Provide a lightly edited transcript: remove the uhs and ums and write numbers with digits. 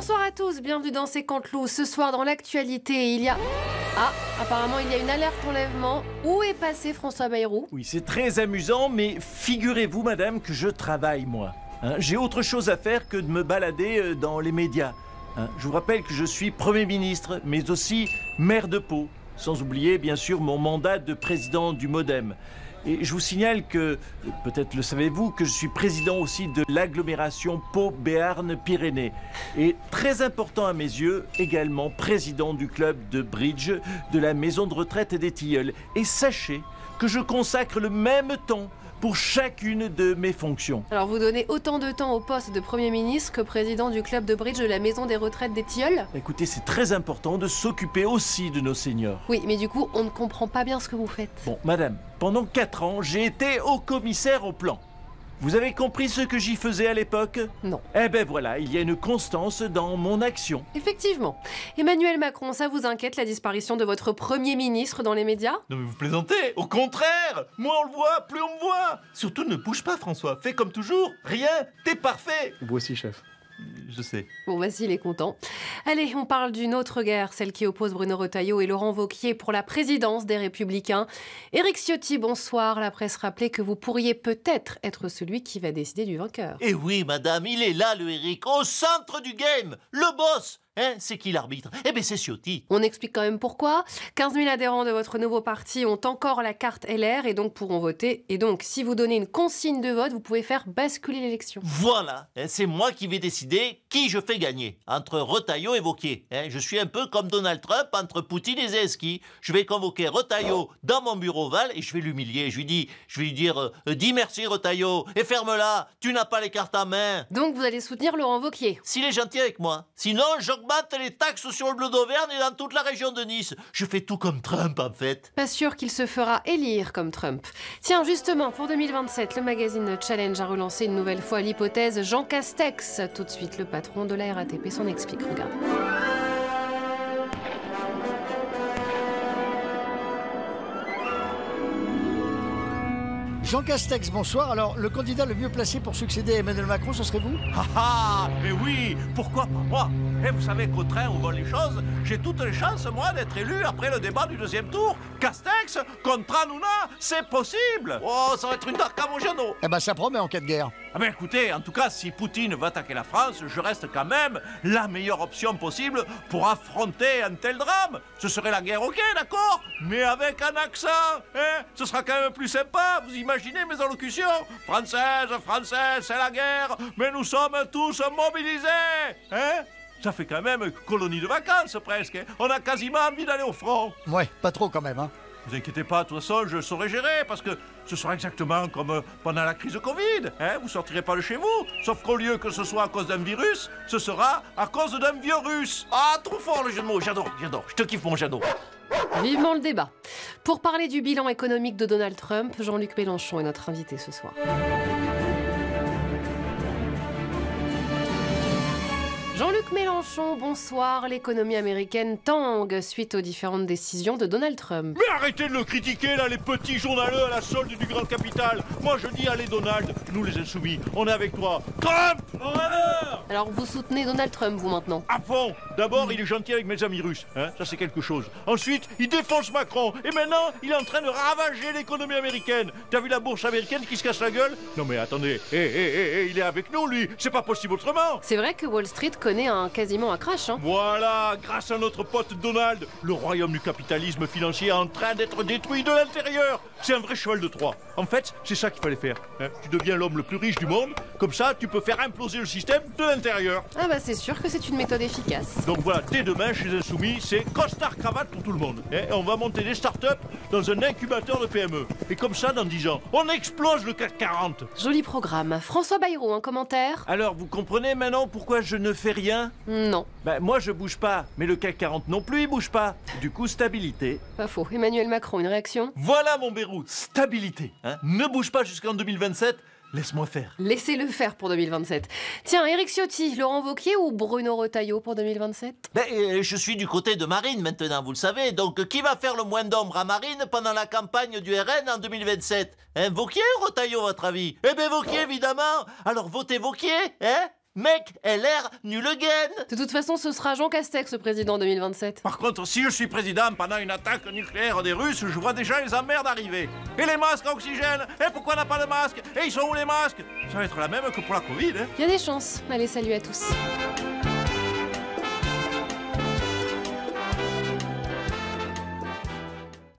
Bonsoir à tous, bienvenue dans C'est Canteloup. Ce soir dans l'actualité, il y a... Ah, apparemment il y a une alerte enlèvement. Où est passé François Bayrou? Oui, c'est très amusant, mais figurez-vous, madame, que je travaille, moi. J'ai autre chose à faire que de me balader dans les médias. Je vous rappelle que je suis Premier ministre, mais aussi maire de Pau. Sans oublier, bien sûr, mon mandat de président du MoDem. Et je vous signale que, peut-être le savez-vous, que je suis président aussi de l'agglomération Pau-Béarn-Pyrénées. Et très important à mes yeux, également président du club de bridge de la maison de retraite des Tilleuls. Et sachez que je consacre le même temps pour chacune de mes fonctions. Alors vous donnez autant de temps au poste de Premier ministre que président du club de bridge de la maison des retraites des Tilleuls? Écoutez, c'est très important de s'occuper aussi de nos seniors. Oui, mais du coup, on ne comprend pas bien ce que vous faites. Bon, madame, pendant 4 ans, j'ai été haut commissaire au plan. Vous avez compris ce que j'y faisais à l'époque? Non. Eh ben voilà, il y a une constance dans mon action. Effectivement. Emmanuel Macron, ça vous inquiète la disparition de votre Premier ministre dans les médias? Non mais vous plaisantez, au contraire. Moins on le voit, plus on me voit. Surtout ne bouge pas François, fais comme toujours, rien, t'es parfait. Vous aussi, chef. Je sais. Bon, voici, il est content. Allez, on parle d'une autre guerre, celle qui oppose Bruno Retailleau et Laurent Wauquiez pour la présidence des Républicains. Éric Ciotti, bonsoir. La presse rappelait que vous pourriez peut-être être celui qui va décider du vainqueur. Eh oui, madame, il est là, le Éric, au centre du game, le boss. Hein, c'est qui l'arbitre? Eh bien, c'est Ciotti. On explique quand même pourquoi. 15 000 adhérents de votre nouveau parti ont encore la carte LR et donc pourront voter. Et donc, si vous donnez une consigne de vote, vous pouvez faire basculer l'élection. Voilà, hein, c'est moi qui vais décider qui je fais gagner, entre Retailleau et Wauquiez. Hein, je suis un peu comme Donald Trump entre Poutine et Zelensky. Je vais convoquer Retailleau dans mon bureau ovale et je vais l'humilier. Je vais lui dire dis merci Retailleau et ferme-la, tu n'as pas les cartes en main. Donc, vous allez soutenir Laurent Wauquiez. S'il est gentil avec moi. Sinon, j'augmente les taxes sur le bleu d'Auvergne et dans toute la région de Nice. Je fais tout comme Trump, en fait. Pas sûr qu'il se fera élire comme Trump. Tiens, justement, pour 2027, le magazine Challenge a relancé une nouvelle fois l'hypothèse Jean Castex. Tout de suite, le patron de la RATP s'en explique. Regarde. Jean Castex, bonsoir. Alors, le candidat le mieux placé pour succéder à Emmanuel Macron, ce serait vous? Ah mais oui, pourquoi pas moi? Et vous savez qu'au train où vont les choses, j'ai toutes les chances, moi, d'être élu après le débat du deuxième tour. Castex contre Hanouna, c'est possible. Oh, ça va être une dark à Mojano. Eh ben, ça promet en cas de guerre. Ah ben écoutez, en tout cas, si Poutine veut attaquer la France, je reste quand même la meilleure option possible pour affronter un tel drame. Ce serait la guerre, ok, d'accord, mais avec un accent, hein. Ce sera quand même plus sympa, vous imaginez mes allocutions? Française, française, c'est la guerre, mais nous sommes tous mobilisés, hein. Ça fait quand même colonie de vacances presque, hein. On a quasiment envie d'aller au front. Ouais, pas trop quand même, hein. Vous inquiétez pas, de toute façon, je saurai gérer, parce que ce sera exactement comme pendant la crise de Covid. Hein, vous sortirez pas de chez vous, sauf qu'au lieu que ce soit à cause d'un virus, ce sera à cause d'un virus. Ah, trop fort le jeu de mots, j'adore, je te kiffe mon Jadot. Vivement le débat. Pour parler du bilan économique de Donald Trump, Jean-Luc Mélenchon est notre invité ce soir. Jean-Luc Mélenchon, bonsoir. L'économie américaine tangue suite aux différentes décisions de Donald Trump. Mais arrêtez de le critiquer là, les petits journaleux à la solde du grand capital. Moi je dis allez Donald, nous les insoumis, on est avec toi. Trump, forever. Alors vous soutenez Donald Trump, vous maintenant? À fond. D'abord il est gentil avec mes amis russes, hein, ça c'est quelque chose. Ensuite il défonce Macron et maintenant il est en train de ravager l'économie américaine. T'as vu la bourse américaine qui se casse la gueule? Non mais attendez, il est avec nous lui, c'est pas possible autrement. C'est vrai que Wall Street connaît quasiment un crash, hein. Voilà, grâce à notre pote Donald, le royaume du capitalisme financier est en train d'être détruit de l'intérieur. C'est un vrai cheval de Troie. En fait, c'est ça qu'il fallait faire. Hein. Tu deviens l'homme le plus riche du monde, comme ça tu peux faire imploser le système de l'intérieur. Ah bah c'est sûr que c'est une méthode efficace. Donc voilà, dès demain chez les Insoumis, c'est costard cravate pour tout le monde. Hein. Et on va monter des startups dans un incubateur de PME. Et comme ça, dans 10 ans, on explose le CAC 40. Joli programme. François Bayrou, un commentaire? Alors, vous comprenez maintenant pourquoi je ne fais rien? Non. Ben, moi, je bouge pas, mais le CAC 40 non plus, il bouge pas. Du coup, stabilité. Pas faux. Emmanuel Macron, une réaction? Voilà mon Bérou, stabilité. Hein. Ne bouge pas jusqu'en 2027. Laisse-moi faire. Laissez-le faire pour 2027. Tiens, Éric Ciotti, Laurent Wauquiez ou Bruno Retailleau pour 2027? Je suis du côté de Marine maintenant, vous le savez. Donc, qui va faire le moins d'ombre à Marine pendant la campagne du RN en 2027? Hein, Wauquiez ou Retailleau, à votre avis? Eh bien, Wauquiez, évidemment. Alors, votez Wauquiez, hein? Mec, LR, nul again. De toute façon, ce sera Jean Castex, le président 2027. Par contre, si je suis président pendant une attaque nucléaire des Russes, je vois déjà les emmerdes arriver. Et les masques à oxygène? Et pourquoi on n'a pas de masque? Et ils sont où les masques? Ça va être la même que pour la Covid, hein? Il y a des chances. Allez, salut à tous.